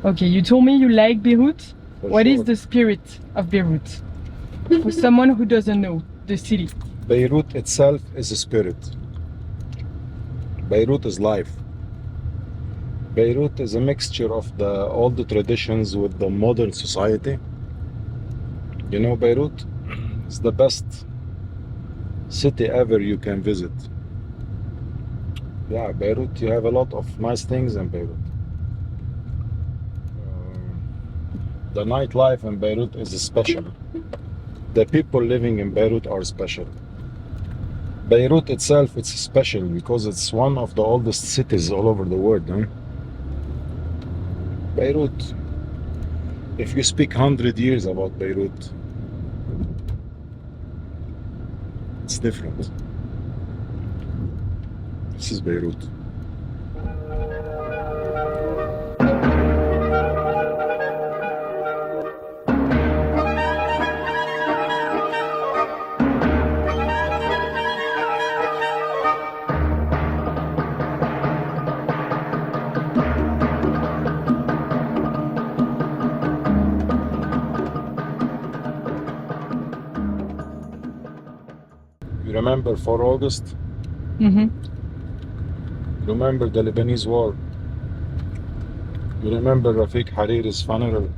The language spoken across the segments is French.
Okay, you told me you like Beirut. What is sure. the spirit of Beirut? For someone who doesn't know the city. Beirut itself is a spirit. Beirut is life. Beirut is a mixture of all the traditions with the modern society. You know, Beirut is the best city ever you can visit. Yeah, Beirut, you have a lot of nice things in Beirut. The nightlife in Beirut is special. The people living in Beirut are special. Beirut itself, it's special because it's one of the oldest cities all over the world. Huh? Beirut, if you speak 100 years about Beirut, it's different. This is Beirut. You remember 4 August? Mm-hmm. Remember the Lebanese war? You remember Rafiq Hariri's funeral?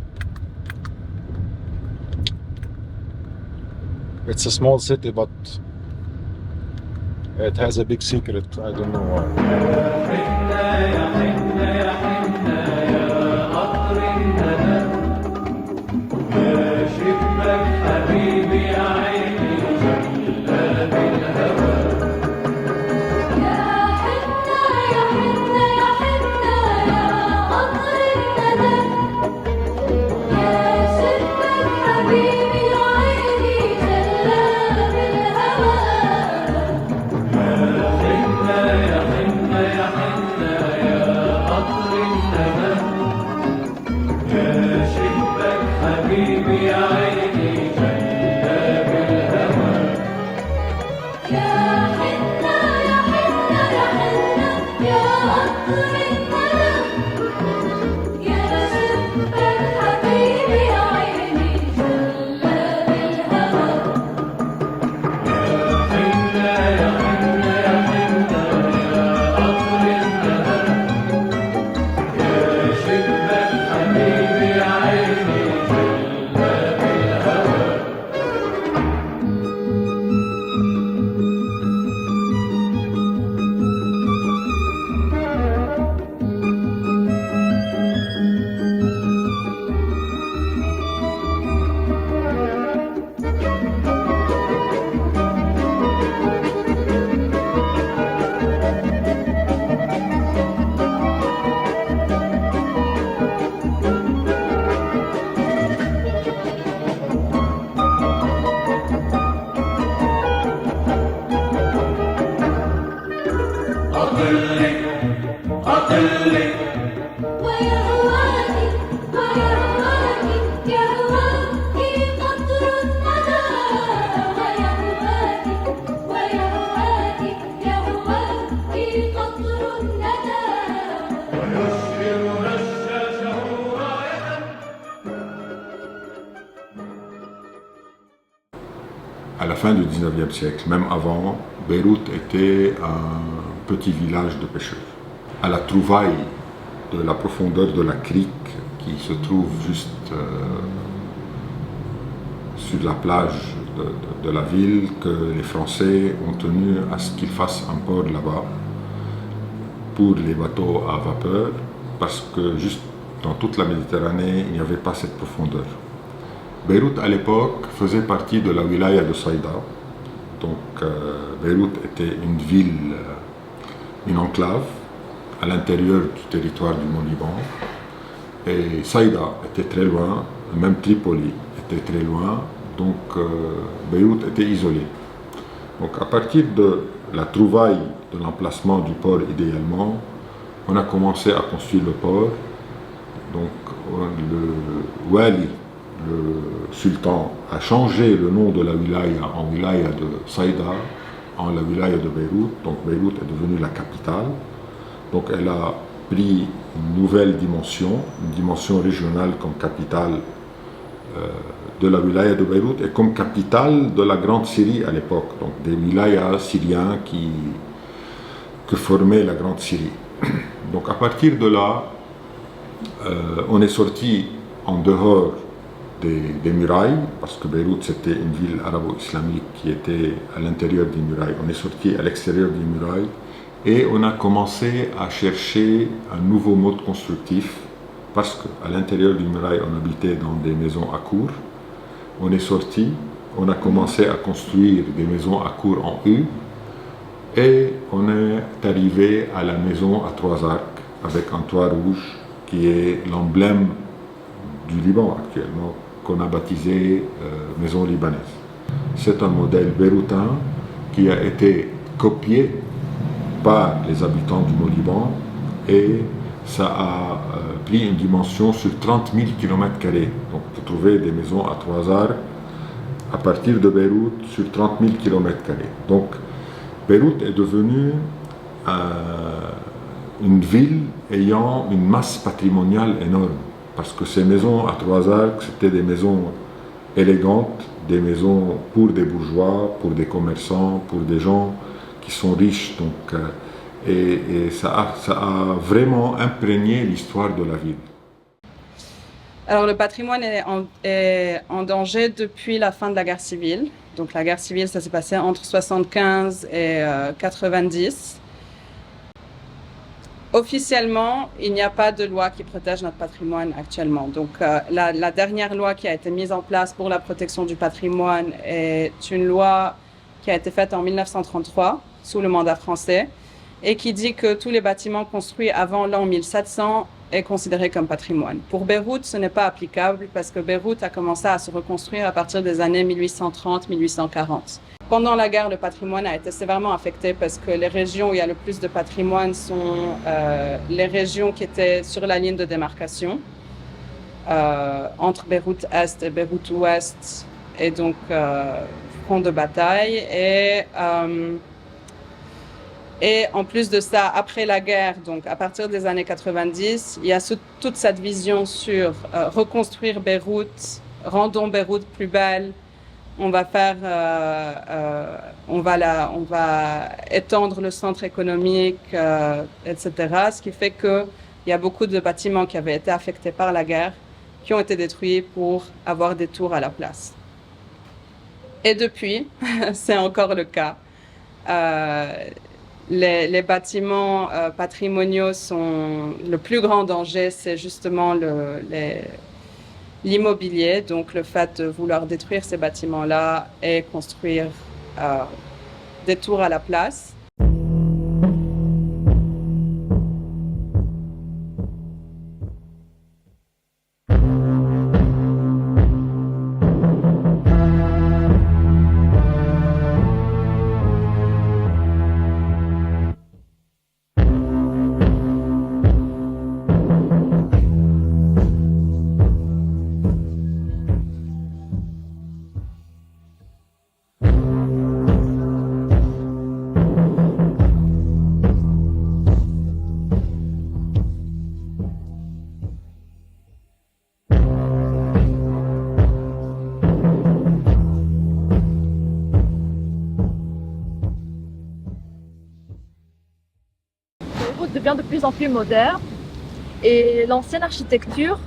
It's a small city, but it has a big secret. I don't know why. À la fin du 19e siècle, même avant, Beyrouth était un petit village de pêcheurs. À la trouvaille de la profondeur de la crique qui se trouve juste sur la plage de la ville, que les Français ont tenu à ce qu'ils fassent un port là-bas pour les bateaux à vapeur, parce que juste dans toute la Méditerranée, il n'y avait pas cette profondeur. Beyrouth à l'époque faisait partie de la wilaya de Saïda. Donc Beyrouth était une ville, une enclave à l'intérieur du territoire du Mont-Liban. Et Saïda était très loin, même Tripoli était très loin, donc Beyrouth était isolée. Donc à partir de la trouvaille de l'emplacement du port idéalement, on a commencé à construire le port. Donc le Wali, le sultan, a changé le nom de la wilaya en wilaya de Saïda, en la wilaya de Beyrouth. Donc Beyrouth est devenue la capitale. Donc elle a pris une nouvelle dimension, une dimension régionale comme capitale de la wilaya de Beyrouth et comme capitale de la Grande Syrie à l'époque, donc des wilayas syriens que formait la Grande Syrie. Donc à partir de là, on est sorti en dehors des murailles, parce que Beyrouth c'était une ville arabo-islamique qui était à l'intérieur des murailles. On est sorti à l'extérieur des murailles et on a commencé à chercher un nouveau mode constructif, parce qu'à l'intérieur des murailles on habitait dans des maisons à cour. On est sorti, on a commencé à construire des maisons à cour en U et on est arrivé à la maison à 3 arcs avec un toit rouge qui est l'emblème du Liban actuellement, qu'on a baptisé maison libanaise. C'est un modèle beyroutain qui a été copié par les habitants du Mont-Liban et ça a pris une dimension sur 30 000 km². Donc vous trouvez des maisons à 3 arcs à partir de Beyrouth sur 30 000 km². Donc Beyrouth est devenue une ville ayant une masse patrimoniale énorme, parce que ces maisons à 3 arcs, c'était des maisons élégantes, des maisons pour des bourgeois, pour des commerçants, pour des gens qui sont riches. Donc, et ça a vraiment imprégné l'histoire de la ville. Alors le patrimoine est en danger depuis la fin de la guerre civile. Donc la guerre civile, ça s'est passé entre 75 et 90. Officiellement, il n'y a pas de loi qui protège notre patrimoine actuellement. Donc la dernière loi qui a été mise en place pour la protection du patrimoine est une loi qui a été faite en 1933 sous le mandat français et qui dit que tous les bâtiments construits avant l'an 1700 est considéré comme patrimoine. Pour Beyrouth, ce n'est pas applicable parce que Beyrouth a commencé à se reconstruire à partir des années 1830-1840. Pendant la guerre, le patrimoine a été sévèrement affecté parce que les régions où il y a le plus de patrimoine sont les régions qui étaient sur la ligne de démarcation entre Beyrouth-Est et Beyrouth-Ouest, et donc front de bataille. Et en plus de ça, après la guerre, donc à partir des années 90, il y a toute cette vision sur reconstruire Beyrouth, rendons Beyrouth plus belle. On va faire, on va étendre le centre économique, etc. Ce qui fait que il y a beaucoup de bâtiments qui avaient été affectés par la guerre, qui ont été détruits pour avoir des tours à la place. Et depuis, c'est encore le cas. Les bâtiments patrimoniaux sont le plus grand danger, c'est justement l'immobilier, donc le fait de vouloir détruire ces bâtiments-là et construire des tours à la place. Devient de plus en plus moderne et l'ancienne architecture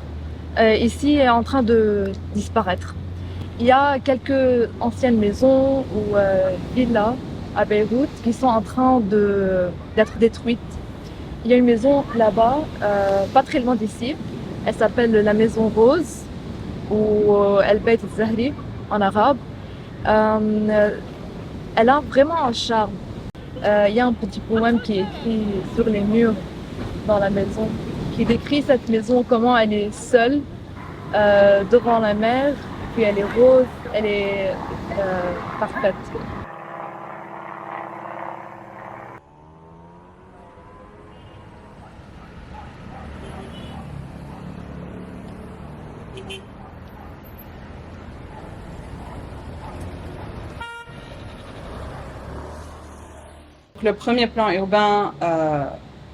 ici est en train de disparaître. Il y a quelques anciennes maisons ou villas à Beyrouth qui sont en train d'être détruites. Il y a une maison là-bas, pas très loin d'ici. Elle s'appelle la Maison Rose ou El Beit Zahri en arabe. Elle a vraiment un charme. Il y a un petit poème qui est écrit sur les murs dans la maison, qui décrit cette maison, comment elle est seule devant la mer, puis elle est rose, elle est parfaite. Le premier plan urbain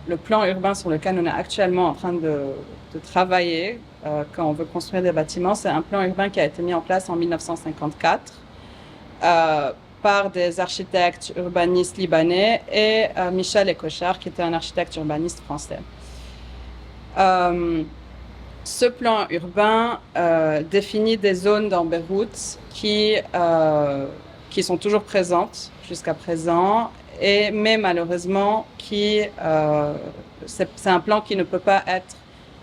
le plan urbain sur lequel on est actuellement en train de travailler quand on veut construire des bâtiments, c'est un plan urbain qui a été mis en place en 1954 par des architectes urbanistes libanais et Michel Ecochard, qui était un architecte urbaniste français. Ce plan urbain définit des zones dans Beyrouth qui sont toujours présentes jusqu'à présent, mais malheureusement, c'est un plan qui ne peut pas être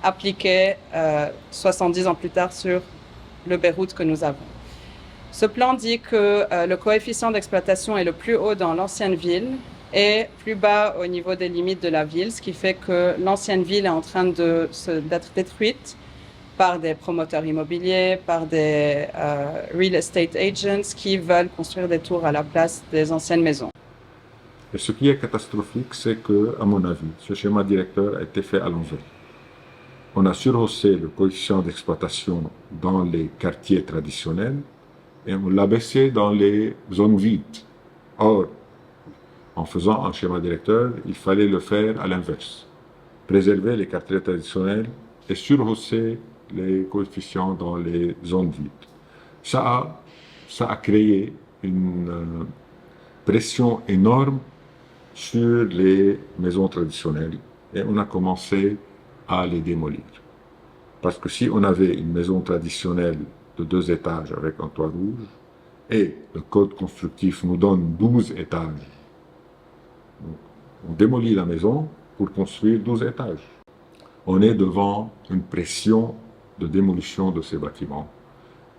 appliqué 70 ans plus tard sur le Beyrouth que nous avons. Ce plan dit que le coefficient d'exploitation est le plus haut dans l'ancienne ville et plus bas au niveau des limites de la ville, ce qui fait que l'ancienne ville est en train d'être détruite par des promoteurs immobiliers, par des real estate agents qui veulent construire des tours à la place des anciennes maisons. Et ce qui est catastrophique, c'est que, à mon avis, ce schéma directeur a été fait à l'envers. On a surhaussé le coefficient d'exploitation dans les quartiers traditionnels et on l'a baissé dans les zones vides. Or, en faisant un schéma directeur, il fallait le faire à l'inverse. Préserver les quartiers traditionnels et surhausser les coefficients dans les zones vides. Ça a créé une pression énorme sur les maisons traditionnelles et on a commencé à les démolir. Parce que si on avait une maison traditionnelle de 2 étages avec un toit rouge et le code constructif nous donne 12 étages, donc on démolit la maison pour construire 12 étages. On est devant une pression de démolition de ces bâtiments.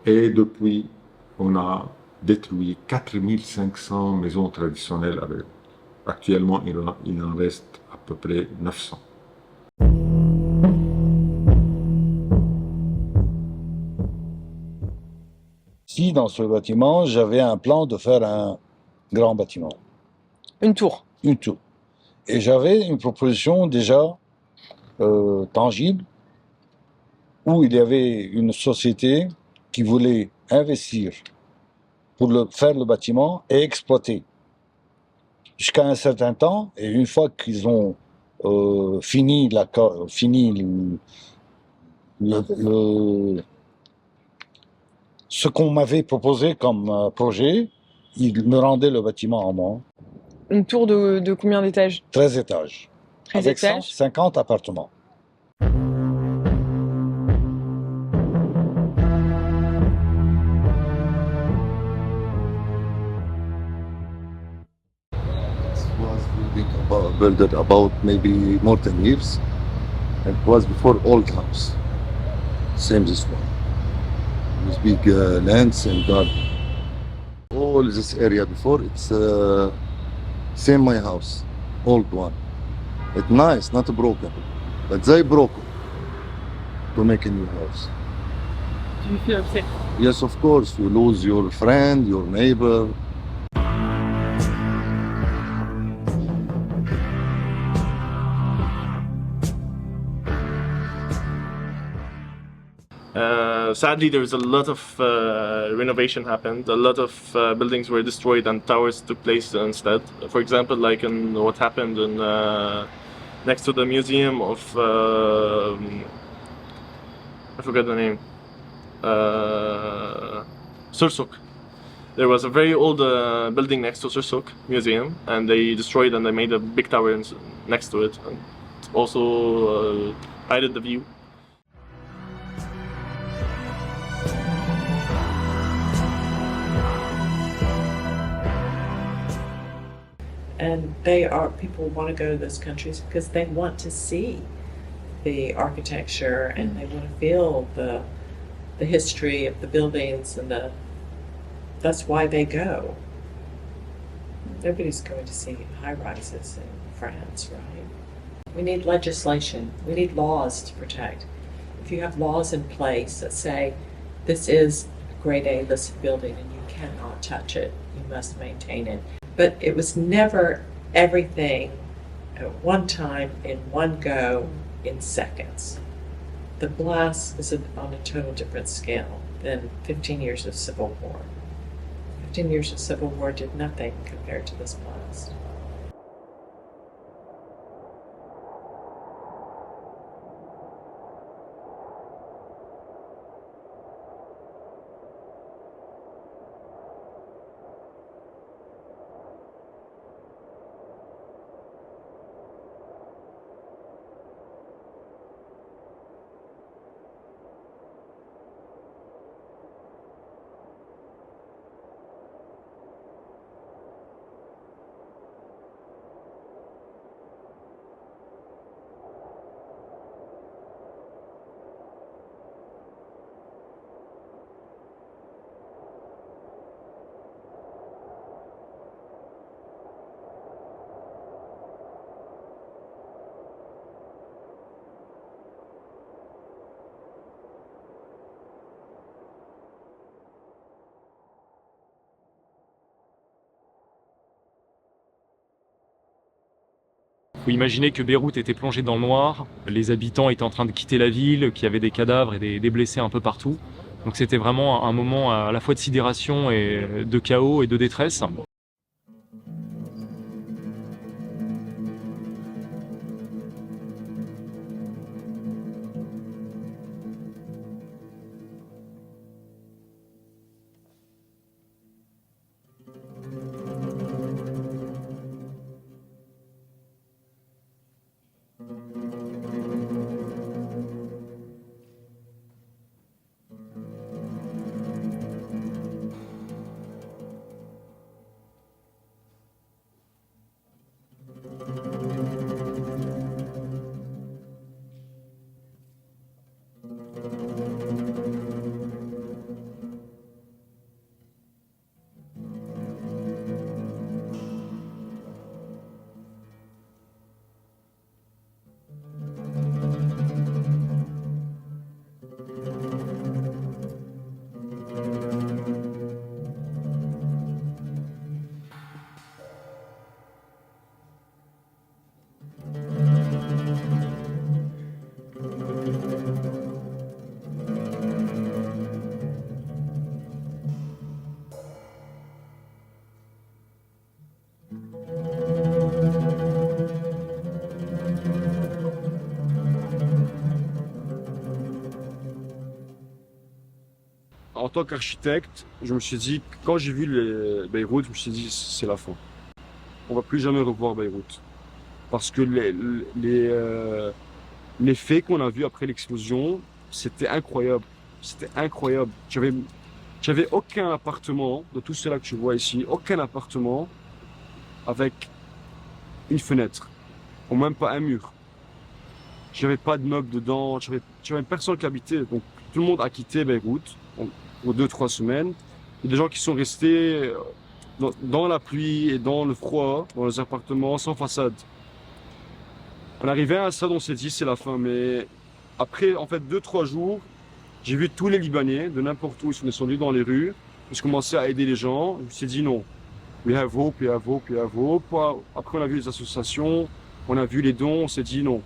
Et depuis, on a détruit 4500 maisons traditionnelles à Beyrouth. Actuellement, il en reste à peu près 900. Si dans ce bâtiment, j'avais un plan de faire un grand bâtiment, Une tour. une tour. Et j'avais une proposition déjà tangible, où il y avait une société qui voulait investir pour faire le bâtiment et exploiter. Jusqu'à un certain temps, et une fois qu'ils ont fini ce qu'on m'avait proposé comme projet, ils me rendaient le bâtiment en moi. Une tour de combien d'étages? 13 étages. 13 avec étages. 150 appartements. Built about maybe more than years. It was before old house, same this one. It was big lands and garden. All this area before it's same my house, old one. It's nice, not broken, but they broke to make a new house. Do you feel upset? Yes, of course, you lose your friend, your neighbor. Sadly, there was a lot of renovation happened. A lot of buildings were destroyed and towers took place instead. For example, like in what happened in next to the museum of I forgot the name. Sursuk. There was a very old building next to Sursuk Museum, and they destroyed and they made a big tower next to it, and also hided the view. And people want to go to those countries because they want to see the architecture and they want to feel the history of the buildings and that's why they go. Nobody's going to see high rises in France, right? We need legislation. We need laws to protect. If you have laws in place that say this is a grade A listed building and you cannot touch it, you must maintain it. But it was never everything at one time, in one go, in seconds. The blast is on a total different scale than 15 years of civil war. 15 years of civil war did nothing compared to this blast. faut imaginer que Beyrouth était plongée dans le noir, les habitants étaient en train de quitter la ville, qu'il y avait des cadavres et des blessés un peu partout. Donc c'était vraiment un moment à la fois de sidération et de chaos et de détresse. En tant qu'architecte, je me suis dit, quand j'ai vu Beyrouth, je me suis dit, c'est la fin. On va plus jamais revoir Beyrouth. Parce que les faits qu'on a vus après l'explosion, c'était incroyable. C'était incroyable. J'avais aucun appartement, de tout cela que tu vois ici, aucun appartement avec une fenêtre, ou même pas un mur. J'avais pas de meubles dedans, j'avais personne qui habitait. Donc tout le monde a quitté Beyrouth pour 2-3 semaines. Il y a des gens qui sont restés dans la pluie et dans le froid, dans les appartements sans façade. On arrivait à ça, on s'est dit c'est la fin. Mais après, en fait, 2-3 jours, j'ai vu tous les Libanais, de n'importe où, ils sont descendus dans les rues. J'ai commencé à aider les gens. Je me suis dit non. We have hope, we have hope, we have hope. Après, on a vu les associations, on a vu les dons, on s'est dit non.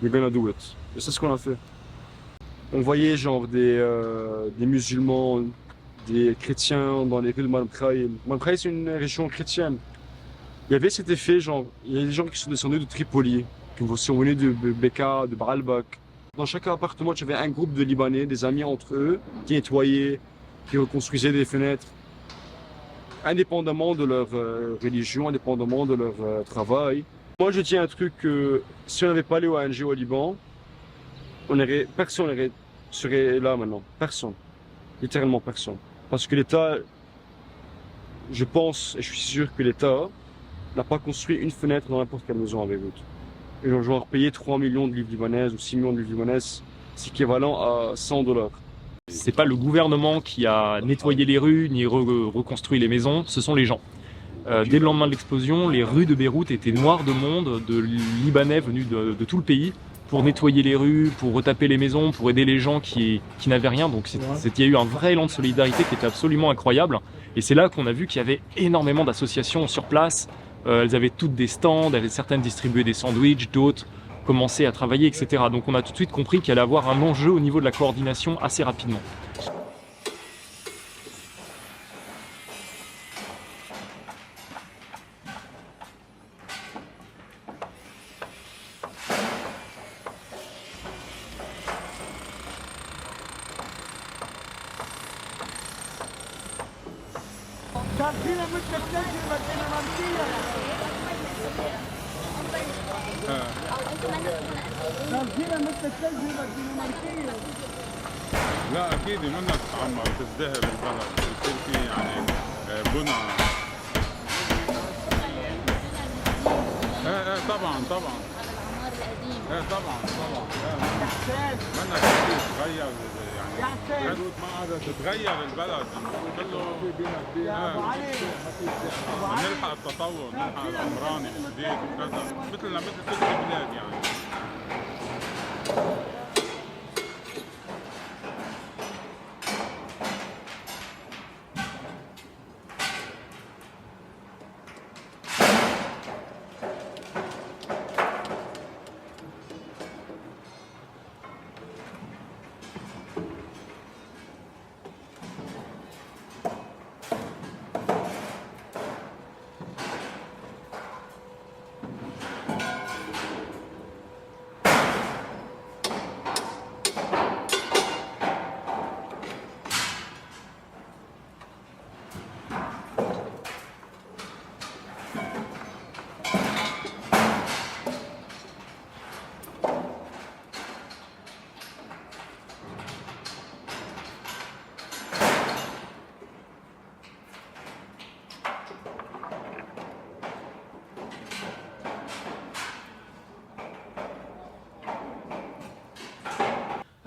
We're gonna do it. Et c'est ce qu'on a fait. On voyait genre des musulmans, des chrétiens dans les rues de Malmkraï. Malmkraï, c'est une région chrétienne. Il y avait cet effet, genre, il y a des gens qui sont descendus de Tripoli, qui sont venus de Bekaa, de Baalbek. Dans chaque appartement, tu avais un groupe de Libanais, des amis entre eux, qui nettoyaient, qui reconstruisaient des fenêtres. Indépendamment de leur religion, indépendamment de leur travail. Moi, je dis un truc que si on n'avait pas les ONG au Liban, personne serait là maintenant. Personne. Littéralement personne. Parce que l'État, je pense et je suis sûr que l'État n'a pas construit une fenêtre dans n'importe quelle maison à Beyrouth. Et genre payer 3 millions de livres libanaises ou 6 millions de livres libanaises, c'est équivalent à $100. C'est pas le gouvernement qui a nettoyé les rues ni reconstruit les maisons, ce sont les gens. Dès le lendemain de l'explosion, les rues de Beyrouth étaient noires de monde, de Libanais venus de tout le pays, pour nettoyer les rues, pour retaper les maisons, pour aider les gens qui n'avaient rien. Donc il y a eu un vrai élan de solidarité qui était absolument incroyable. Et c'est là qu'on a vu qu'il y avait énormément d'associations sur place. Elles avaient toutes des stands, certaines distribuaient des sandwichs, d'autres commençaient à travailler, etc. Donc on a tout de suite compris qu'il allait y avoir un enjeu au niveau de la coordination assez rapidement. لا اكيد منها تتعمر تزدهر البلد بصير في يعني بنى ايه طبعا طبعا ايه طبعا منها كثير تغير يعني بيروت ما قعدت تتغير البلد كله نلحق التطور نلحق العمراني الجديد وكذا مثل كل البلاد يعني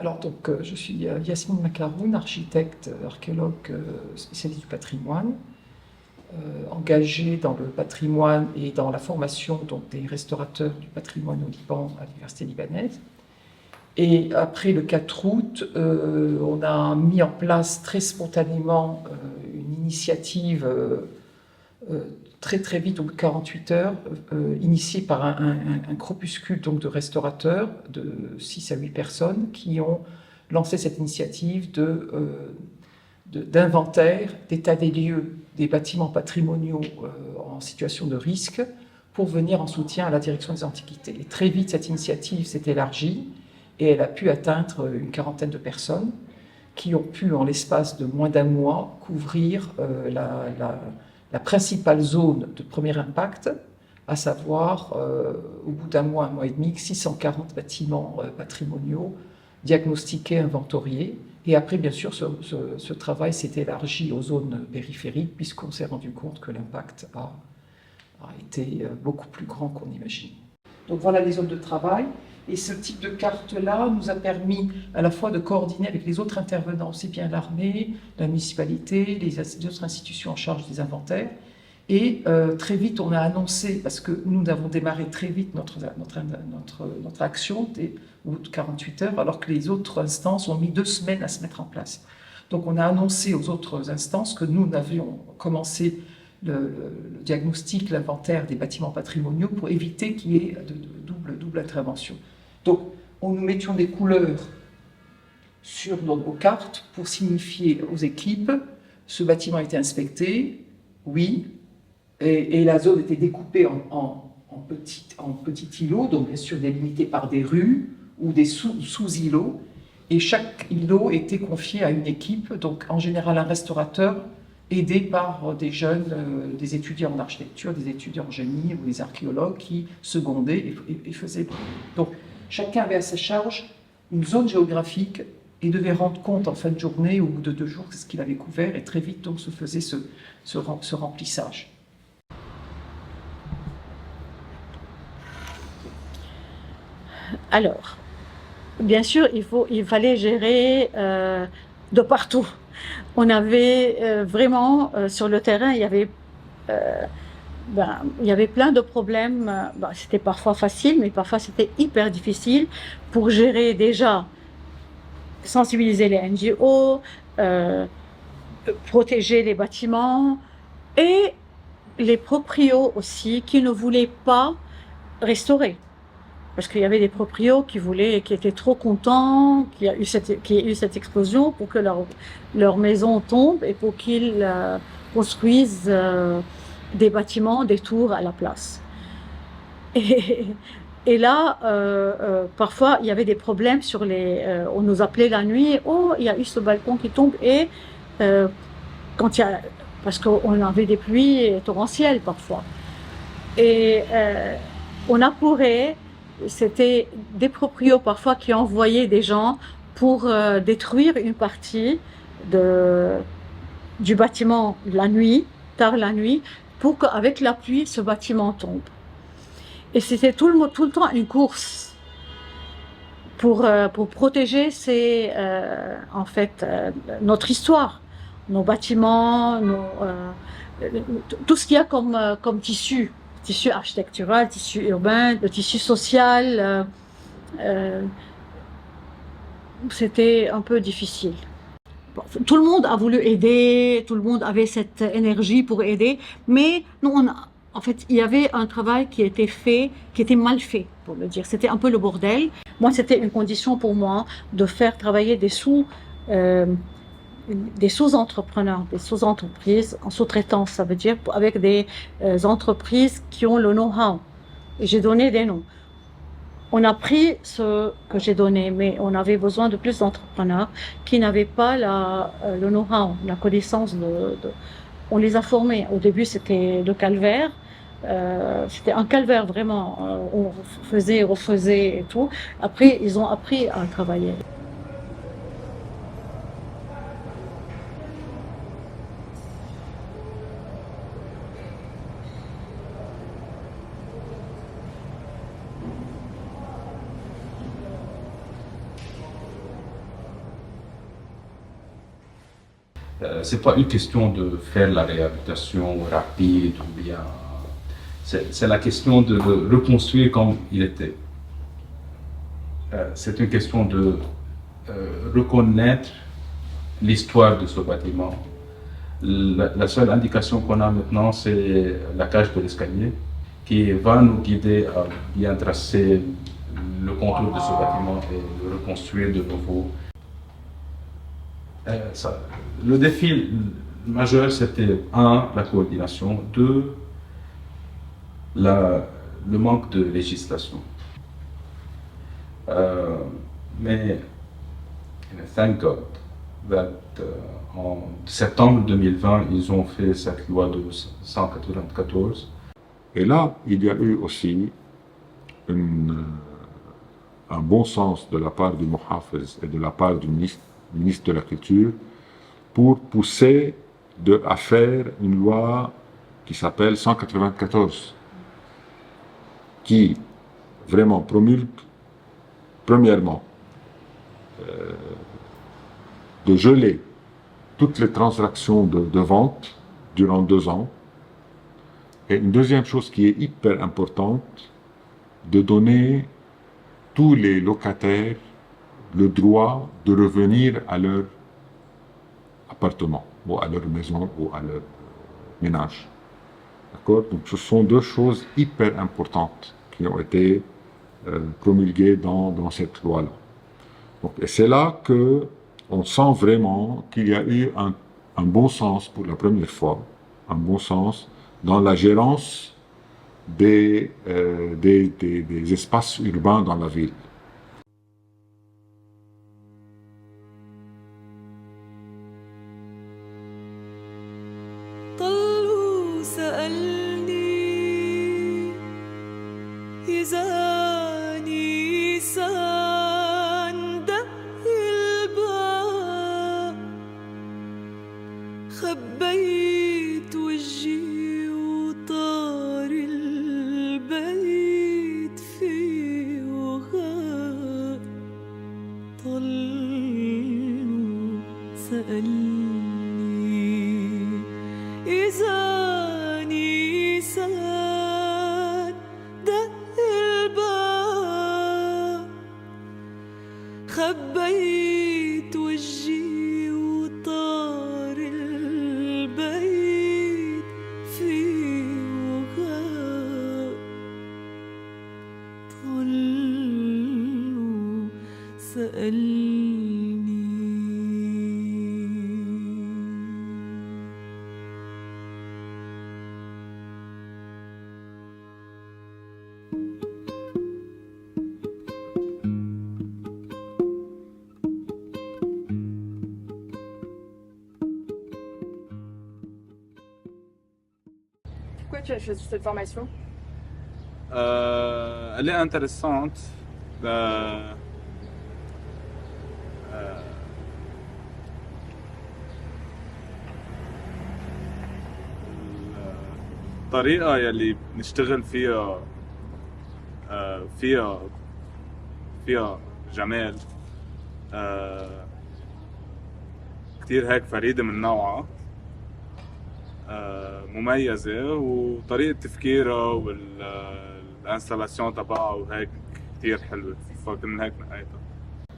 Alors donc, je suis Yasmine Makaroun, architecte, archéologue spécialiste du patrimoine, engagée dans le patrimoine et dans la formation donc, des restaurateurs du patrimoine au Liban à l'université libanaise. Et après le 4 août, on a mis en place très spontanément une initiative très très vite, donc 48 heures, initiée par un groupuscule donc, de restaurateurs de 6 à 8 personnes qui ont lancé cette initiative d'inventaire, d'état des lieux des bâtiments patrimoniaux en situation de risque pour venir en soutien à la direction des antiquités. Et très vite, cette initiative s'est élargie et elle a pu atteindre une quarantaine de personnes qui ont pu, en l'espace de moins d'un mois, couvrir la principale zone de premier impact, à savoir, au bout d'un mois et demi, 640 bâtiments patrimoniaux diagnostiqués, inventoriés. Et après, bien sûr, ce travail s'est élargi aux zones périphériques, puisqu'on s'est rendu compte que l'impact a été beaucoup plus grand qu'on imagine. Donc voilà les zones de travail. Et ce type de carte-là nous a permis à la fois de coordonner avec les autres intervenants, aussi bien l'armée, la municipalité, les autres institutions en charge des inventaires. Et très vite, on a annoncé, parce que nous avons démarré très vite notre action, au bout de 48 heures, alors que les autres instances ont mis 2 semaines à se mettre en place. Donc on a annoncé aux autres instances que nous avions commencé le diagnostic, l'inventaire des bâtiments patrimoniaux pour éviter qu'il y ait de double intervention. Donc, nous mettions des couleurs sur nos cartes pour signifier aux équipes ce bâtiment a été inspecté, oui, et la zone était découpée en petits îlots, donc bien sûr délimité par des rues ou des sous-îlots, et chaque îlot était confié à une équipe, donc en général un restaurateur aidé par des jeunes, des étudiants en architecture, des étudiants en génie ou des archéologues qui secondaient et faisaient. Donc chacun avait à sa charge une zone géographique et devait rendre compte en fin de journée, au bout de 2 jours, de ce qu'il avait couvert, et très vite donc se faisait ce remplissage. Alors, bien sûr, il fallait gérer de partout. On avait vraiment, sur le terrain, il y avait plein de problèmes. C'était parfois facile, mais parfois c'était hyper difficile pour gérer déjà, sensibiliser les NGO, protéger les bâtiments et les proprios aussi qui ne voulaient pas restaurer. Parce qu'il y avait des proprios qui étaient trop contents qu'il y ait eu cette explosion pour que leur maison tombe et pour qu'ils construisent des bâtiments, des tours à la place. Et là, parfois, il y avait des problèmes on nous appelait la nuit, oh, il y a eu ce balcon qui tombe, et parce qu'on avait des pluies torrentielles parfois. Et on appourait. C'était des proprios parfois qui envoyaient des gens pour détruire une partie du bâtiment tard la nuit, pour qu'avec la pluie, ce bâtiment tombe. Et c'était tout le temps une course pour protéger notre histoire, nos bâtiments, tout ce qu'il y a comme tissu architectural, tissu urbain, le tissu social. C'était un peu difficile. Tout le monde a voulu aider, tout le monde avait cette énergie pour aider, mais nous, en fait, il y avait un travail qui était fait, qui était mal fait, pour le dire. C'était un peu le bordel. Moi, c'était une condition pour moi de faire travailler des sous-entrepreneurs, des sous-entreprises en sous-traitance, ça veut dire avec des entreprises qui ont le know-how. Et j'ai donné des noms. On a pris ce que j'ai donné, mais on avait besoin de plus d'entrepreneurs qui n'avaient pas le know-how, la connaissance. On les a formés. Au début, c'était le calvaire. C'était un calvaire vraiment. On faisait, refaisait et tout. Après, ils ont appris à travailler. C'est pas une question de faire la réhabilitation rapide ou bien. C'est la question de le reconstruire comme il était. C'est une question de reconnaître l'histoire de ce bâtiment. La seule indication qu'on a maintenant, c'est la cage de l'escalier qui va nous guider à bien tracer le contour de ce bâtiment et le reconstruire de nouveau. Le défi majeur, c'était la coordination, le manque de législation. Mais thank God that en septembre 2020, ils ont fait cette loi de 194. Et là, il y a eu aussi un bon sens de la part du Muhafiz et de la part du ministre de la Culture pour pousser à faire une loi qui s'appelle 194, qui vraiment promulgue, premièrement, de geler toutes les transactions de vente durant 2 ans. Et une deuxième chose qui est hyper importante, de donner tous les locataires le droit de revenir à leur appartement, ou à leur maison, ou à leur ménage. D'accord? Donc ce sont 2 choses hyper importantes qui ont été promulguées dans cette loi-là. Et c'est là qu'on sent vraiment qu'il y a eu un bon sens pour la première fois, un bon sens dans la gérance des espaces urbains dans la ville. خبيت وجهي وطار البيت فيه وغاب طل سألني إذا نيسان دق الباب خبيت وجهي وطار البيت فيه وغاب طل سألني Pourquoi tu as choisi cette formation? Elle est intéressante. الطريقة يلي بنشتغل فيها فيها جمال كتير هيك فريدة من نوعها، مميزة، وطريقة تفكيرها والانستالاسيون تبعها وهيك كتير حلوة، فمن هيك نقيتها.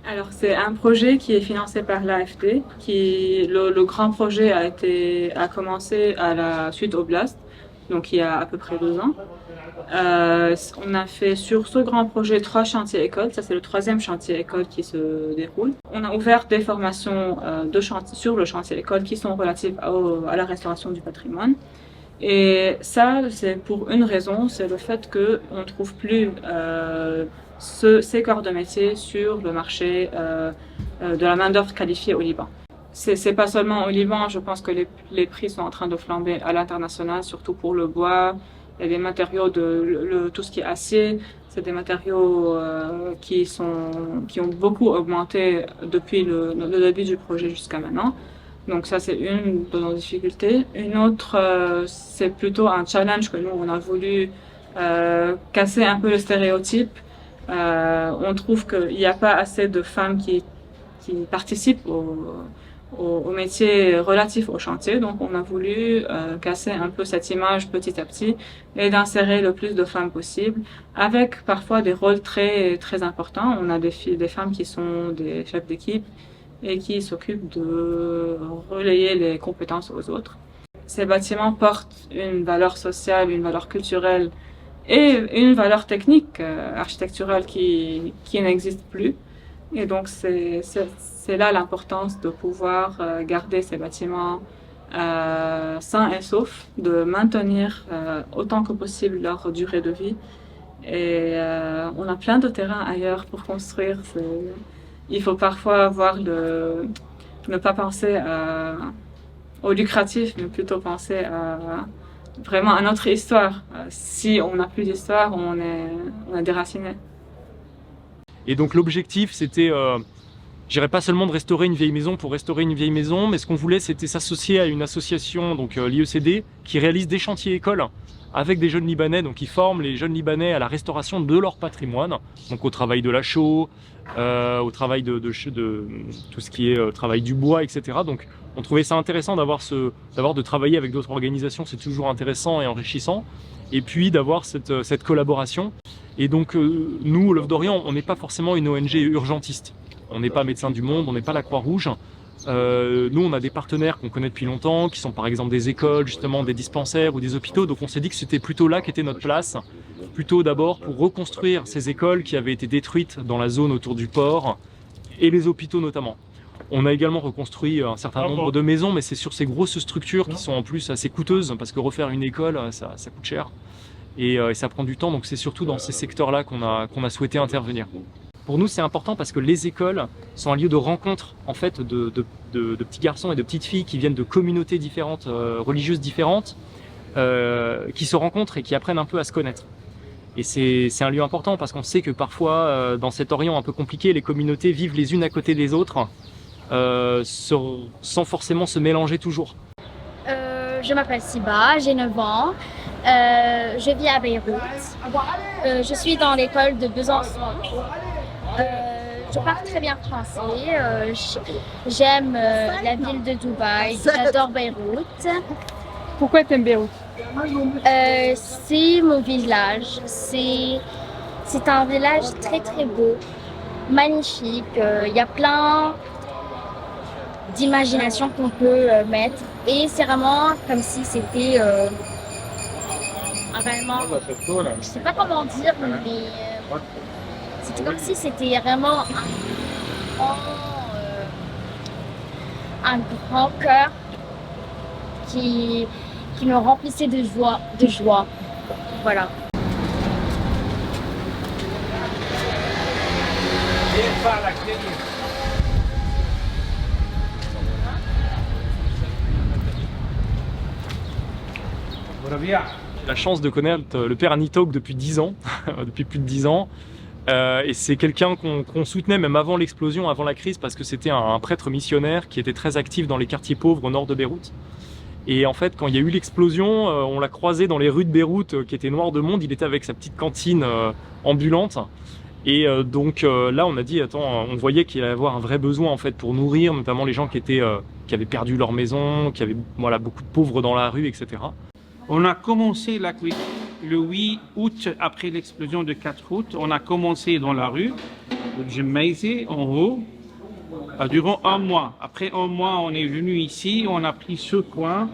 Alors, c'est un projet qui est financé par l'AFD. Le grand projet a commencé à la suite Oblast, donc il y a à peu près 2 ans. On a fait sur ce grand projet 3 chantiers écoles. Ça, c'est le 3e chantier école qui se déroule. On a ouvert des formations sur le chantier école qui sont relatives à la restauration du patrimoine. Et ça, c'est pour une raison, c'est le fait qu'on ne trouve plus ces corps de métier sur le marché de la main-d'œuvre qualifiée au Liban. C'est pas seulement au Liban, je pense que les prix sont en train de flamber à l'international, surtout pour le bois. Il y a des matériaux, tout ce qui est acier, c'est des matériaux qui ont beaucoup augmenté depuis le début du projet jusqu'à maintenant. Donc ça, c'est une de nos difficultés. Une autre, c'est plutôt un challenge que nous, on a voulu casser un peu le stéréotype. On trouve qu'il n'y a pas assez de femmes qui participent aux métiers relatifs au chantier. Donc, on a voulu casser un peu cette image petit à petit et d'insérer le plus de femmes possible, avec parfois des rôles très très importants. On a des femmes qui sont des chefs d'équipe et qui s'occupent de relayer les compétences aux autres. Ces bâtiments portent une valeur sociale, une valeur culturelle et une valeur technique architecturale qui n'existe plus. Et donc, c'est là l'importance de pouvoir garder ces bâtiments sains et saufs, de maintenir autant que possible leur durée de vie. Et on a plein de terrains ailleurs pour construire. Il faut parfois ne pas penser au lucratif, mais plutôt penser vraiment à notre histoire. Si on n'a plus d'histoire, on est déraciné. Et donc l'objectif, c'était, je dirais pas seulement de restaurer une vieille maison pour restaurer une vieille maison, mais ce qu'on voulait, c'était s'associer à une association, donc l'IECD, qui réalise des chantiers écoles avec des jeunes Libanais, donc qui forment les jeunes Libanais à la restauration de leur patrimoine, donc au travail de la chaux, au travail de tout ce qui est travail du bois, etc. Donc on trouvait ça intéressant de travailler avec d'autres organisations, c'est toujours intéressant et enrichissant, et puis d'avoir cette collaboration. Et donc nous, au Love d'Orient, on n'est pas forcément une ONG urgentiste. On n'est pas Médecins du Monde, on n'est pas la Croix-Rouge. Nous, on a des partenaires qu'on connaît depuis longtemps, qui sont par exemple des écoles, justement des dispensaires ou des hôpitaux. Donc on s'est dit que c'était plutôt là qu'était notre place, plutôt d'abord pour reconstruire ces écoles qui avaient été détruites dans la zone autour du port, et les hôpitaux notamment. On a également reconstruit un certain nombre de maisons, mais c'est sur ces grosses structures qui sont en plus assez coûteuses, parce que refaire une école, ça coûte cher. Et ça prend du temps, donc c'est surtout dans ces secteurs-là qu'on a souhaité intervenir. Pour nous, c'est important parce que les écoles sont un lieu de rencontre en fait, de petits garçons et de petites filles qui viennent de communautés différentes, religieuses différentes, qui se rencontrent et qui apprennent un peu à se connaître. Et c'est un lieu important parce qu'on sait que parfois, dans cet Orient un peu compliqué, les communautés vivent les unes à côté des autres, sans forcément se mélanger toujours. Je m'appelle Siba, j'ai 9 ans. Je vis à Beyrouth. Je suis dans l'école de Besançon. Je parle très bien français. J'aime la ville de Dubaï. J'adore Beyrouth. Pourquoi tu aimes Beyrouth? C'est mon village. C'est un village très très beau, magnifique. Il y a plein d'imagination qu'on peut mettre. Et c'est vraiment comme si c'était vraiment, je sais pas comment dire, mais c'était comme si c'était vraiment un grand cœur qui me remplissait de joie. Voilà. J'ai la chance de connaître le père Anitok depuis 10 ans, depuis plus de 10 ans. Et c'est quelqu'un qu'on soutenait même avant l'explosion, avant la crise, parce que c'était un prêtre missionnaire qui était très actif dans les quartiers pauvres au nord de Beyrouth. Et en fait, quand il y a eu l'explosion, on l'a croisé dans les rues de Beyrouth, qui étaient noires de monde. Il était avec sa petite cantine ambulante. Et donc là, on a dit, attends, on voyait qu'il allait y avoir un vrai besoin en fait pour nourrir, notamment les gens qui avaient perdu leur maison, qui avaient beaucoup de pauvres dans la rue, etc. On a commencé la cuisine le 8 août, après l'explosion de 4 août. On a commencé dans la rue, de Gemaizé, en haut, durant 1 mois. Après 1 mois, on est venu ici, on a pris ce coin,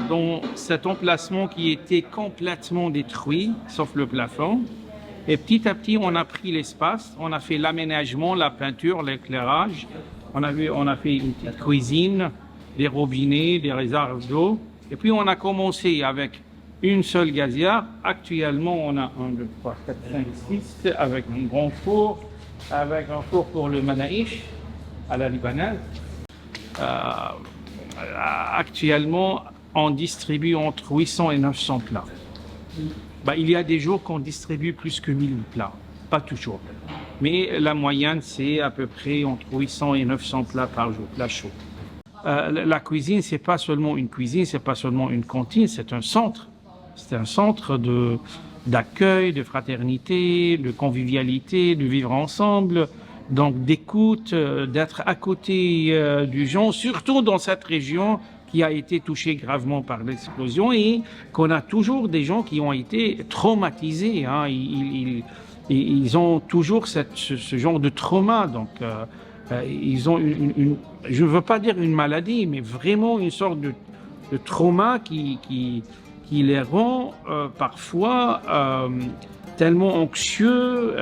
dans cet emplacement qui était complètement détruit, sauf le plafond. Et petit à petit, on a pris l'espace, on a fait l'aménagement, la peinture, l'éclairage. On a fait une petite cuisine, des robinets, des réserves d'eau. Et puis on a commencé avec une seule gazière. Actuellement, on a 1, 2, 3, 4, 5, 6, avec un grand four, avec un four pour le manaïch à la libanaise. Actuellement, on distribue entre 800 et 900 plats. Il y a des jours qu'on distribue plus que 1000 plats, pas toujours. Mais la moyenne, c'est à peu près entre 800 et 900 plats par jour, plats chauds. La cuisine, c'est pas seulement une cuisine, c'est pas seulement une cantine, c'est un centre. C'est un centre d'accueil, de fraternité, de convivialité, de vivre ensemble. donc d'écoute, d'être à côté du gens, surtout dans cette région qui a été touchée gravement par l'explosion et qu'on a toujours des gens qui ont été traumatisés. Hein. Ils ont toujours ce genre de trauma. Donc, ils ont je ne veux pas dire une maladie, mais vraiment une sorte de trauma qui les rend parfois tellement anxieux,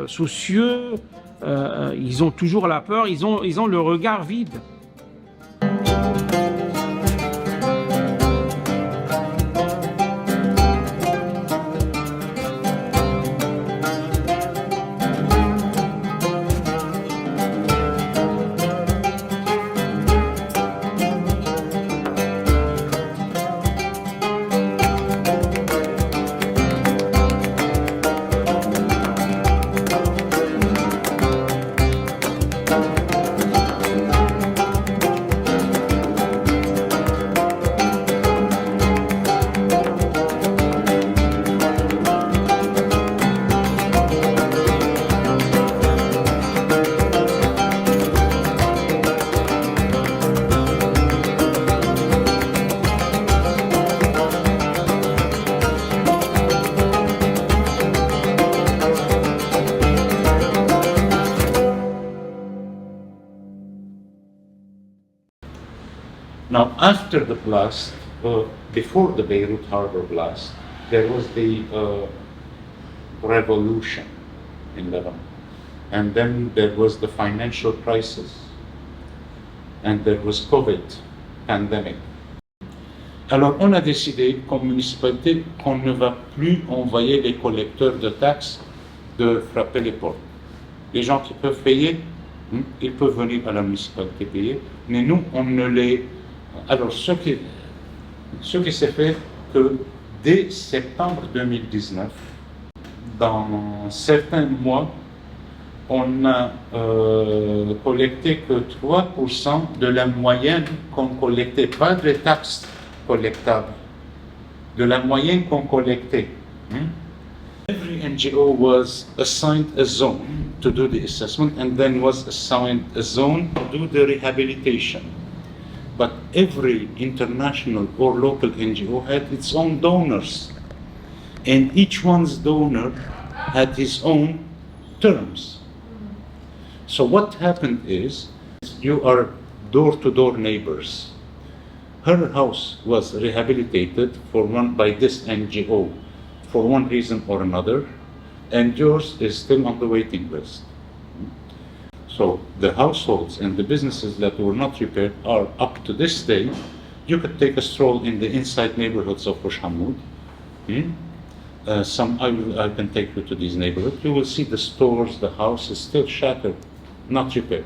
soucieux. Ils ont toujours la peur, ils ont le regard vide. Now, after the blast, before the Beirut harbor blast, there was the revolution in Lebanon. And then there was the financial crisis. And there was COVID pandemic. Alors, on a décidé, comme municipalité, qu'on ne va plus envoyer les collecteurs de taxes de frapper les portes. Les gens qui peuvent payer, ils peuvent venir à la municipalité payer, mais nous, on ne les... Alors, ce qui s'est fait, que dès septembre 2019, dans certains mois, on a collecté que 3% de la moyenne qu'on collectait, pas des taxes collectables, de la moyenne qu'on collectait. Every NGO was assigned a zone to do the assessment and then was assigned a zone to do the rehabilitation. But every international or local NGO had its own donors, and each one's donor had his own terms. So what happened is, you are door-to-door neighbors. Her house was rehabilitated by this NGO for one reason or another, and yours is still on the waiting list. So the households and the businesses that were not repaired are up to this day. You could take a stroll in the inside neighborhoods of Bush Hamoud. I can take you to these neighborhoods. You will see the stores, the house is still shattered, not repaired.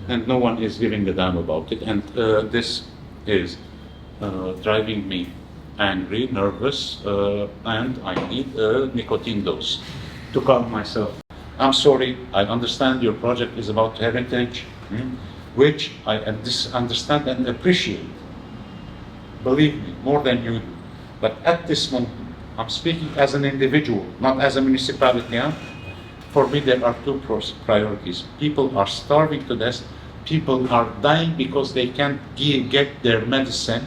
And no one is giving a damn about it. And this is driving me angry, nervous, and I need a nicotine dose to calm myself. I'm sorry, I understand your project is about heritage, which I understand and appreciate. Believe me, more than you do. But at this moment, I'm speaking as an individual, not as a municipality. For me, there are two priorities. People are starving to death. People are dying because they can't get their medicine.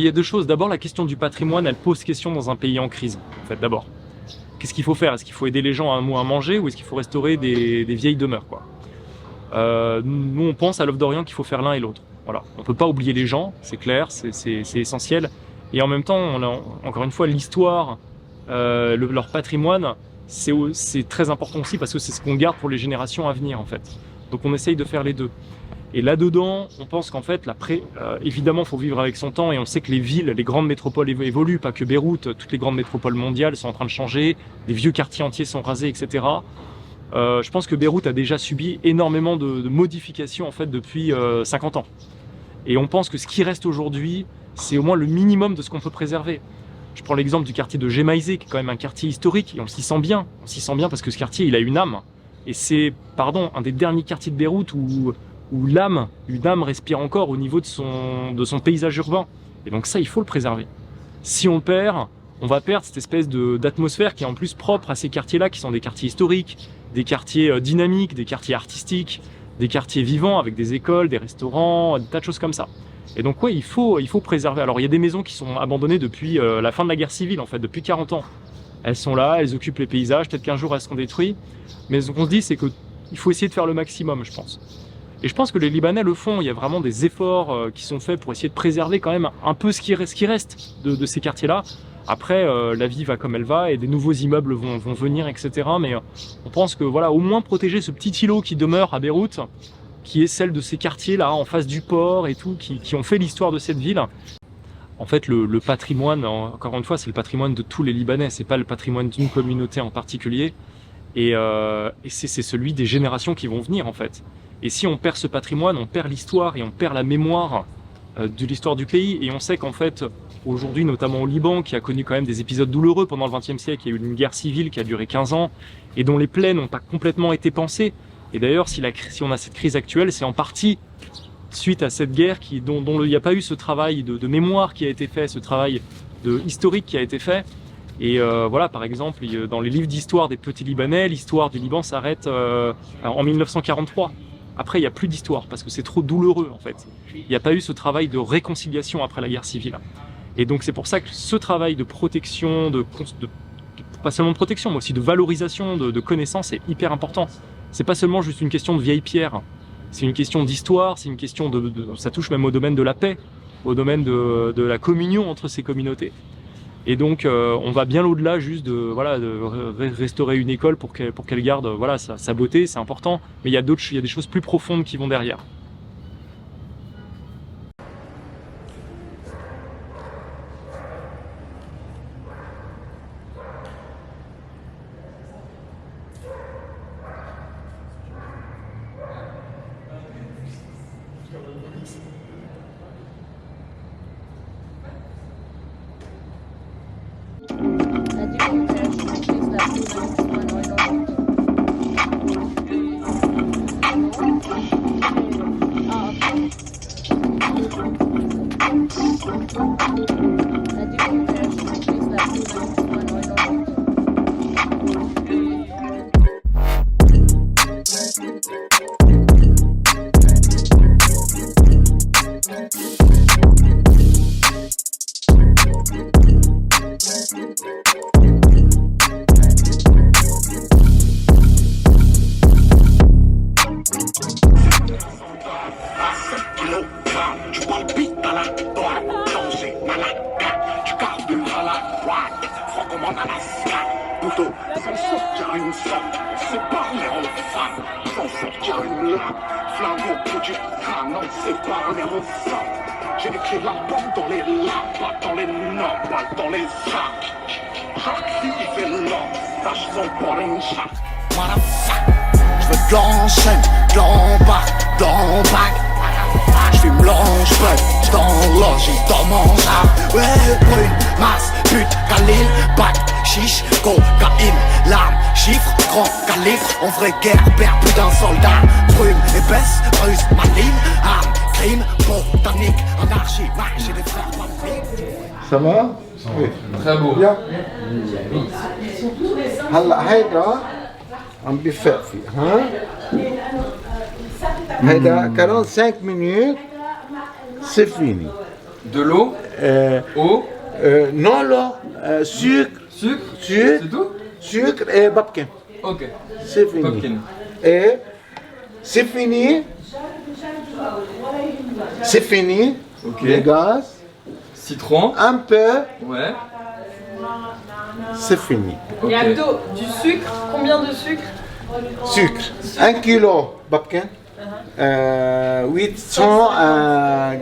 Il y a deux choses. D'abord, la question du patrimoine, elle pose question dans un pays en crise. En fait, d'abord, qu'est-ce qu'il faut faire? Est-ce qu'il faut aider les gens à un mot à manger ou est-ce qu'il faut restaurer des vieilles demeures, quoi? Nous, on pense à l'Œuvre d'Orient qu'il faut faire l'un et l'autre. Voilà. On peut pas oublier les gens, c'est clair, c'est essentiel. Et en même temps, on a, encore une fois, l'histoire, leur patrimoine, c'est très important aussi parce que c'est ce qu'on garde pour les générations à venir en fait. Donc on essaye de faire les deux. Et là-dedans, on pense qu'en fait, évidemment, il faut vivre avec son temps et on sait que les villes, les grandes métropoles évoluent, pas que Beyrouth, toutes les grandes métropoles mondiales sont en train de changer, des vieux quartiers entiers sont rasés, etc. Je pense que Beyrouth a déjà subi énormément de modifications en fait depuis 50 ans. Et on pense que ce qui reste aujourd'hui, c'est au moins le minimum de ce qu'on peut préserver. Je prends l'exemple du quartier de Gemaizeh, qui est quand même un quartier historique, et on s'y sent bien. On s'y sent bien parce que ce quartier, il a une âme. Et c'est, un des derniers quartiers de Beyrouth où une âme respire encore au niveau de son paysage urbain. Et donc ça, il faut le préserver. Si on le perd, on va perdre cette espèce d'atmosphère qui est en plus propre à ces quartiers-là, qui sont des quartiers historiques, des quartiers dynamiques, des quartiers artistiques, des quartiers vivants avec des écoles, des restaurants, des tas de choses comme ça. Et donc ouais, il faut préserver. Alors il y a des maisons qui sont abandonnées depuis la fin de la guerre civile en fait, depuis 40 ans. Elles sont là, elles occupent les paysages, peut-être qu'un jour elles seront détruites. Mais ce qu'on se dit, c'est qu'il faut essayer de faire le maximum, je pense. Et je pense que les Libanais le font, il y a vraiment des efforts qui sont faits pour essayer de préserver quand même un peu ce qui reste de ces quartiers-là. Après, la vie va comme elle va et des nouveaux immeubles vont venir, etc. Mais on pense que voilà, au moins protéger ce petit îlot qui demeure à Beyrouth, qui est celle de ces quartiers-là, en face du port et tout, qui ont fait l'histoire de cette ville. En fait, le patrimoine, encore une fois, c'est le patrimoine de tous les Libanais, c'est pas le patrimoine d'une communauté en particulier. Et c'est celui des générations qui vont venir, en fait. Et si on perd ce patrimoine, on perd l'histoire et on perd la mémoire de l'histoire du pays. Et on sait qu'en fait, aujourd'hui, notamment au Liban, qui a connu quand même des épisodes douloureux pendant le XXe siècle, il y a eu une guerre civile qui a duré 15 ans et dont les plaies n'ont pas complètement été pensées. Et d'ailleurs, si on a cette crise actuelle, c'est en partie suite à cette guerre dont il n'y a pas eu ce travail de mémoire qui a été fait, ce travail historique qui a été fait. Et voilà, par exemple, dans les livres d'histoire des petits Libanais, l'histoire du Liban s'arrête en 1943. Après, il n'y a plus d'histoire parce que c'est trop douloureux en fait. Il n'y a pas eu ce travail de réconciliation après la guerre civile. Et donc c'est pour ça que ce travail de protection, pas seulement de protection, mais aussi de valorisation, de connaissance est hyper important. C'est pas seulement juste une question de vieilles pierres, c'est une question d'histoire, c'est une question ça touche même au domaine de la paix, au domaine de la communion entre ces communautés. Et donc on va bien au-delà juste de restaurer une école pour qu'elle garde sa beauté, c'est important, mais il y a des choses plus profondes qui vont derrière. En vraie guerre, perd plus d'un soldat. Brume, épaisse, ruse, maligne, arme, crime, botanique, anarchie, marche et des frères magnifiques. Ça va? Oui. Très beau. Bien. هلا هيدا عم بفق فيه ها؟ هيدا 45 minutes c'est fini. De l'eau? Eau? Non l'eau, sucre. Sucre? C'est tout? Sucre et babkin. Ok. C'est fini. Pumpkin. Et c'est fini. C'est fini. Ok. Le gaz. Citron. Un peu. Ouais. c'est fini. Et Abdo, du sucre, combien de sucre? Sucre, 1 kilo babkin, 800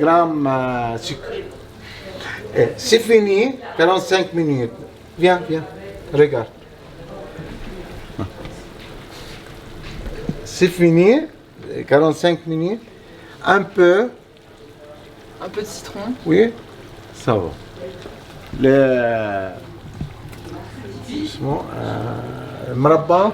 grammes sucre. Et c'est fini, 45 minutes. Viens, regarde. C'est fini, 45 minutes. Un peu de citron. Oui, ça va. Le مربى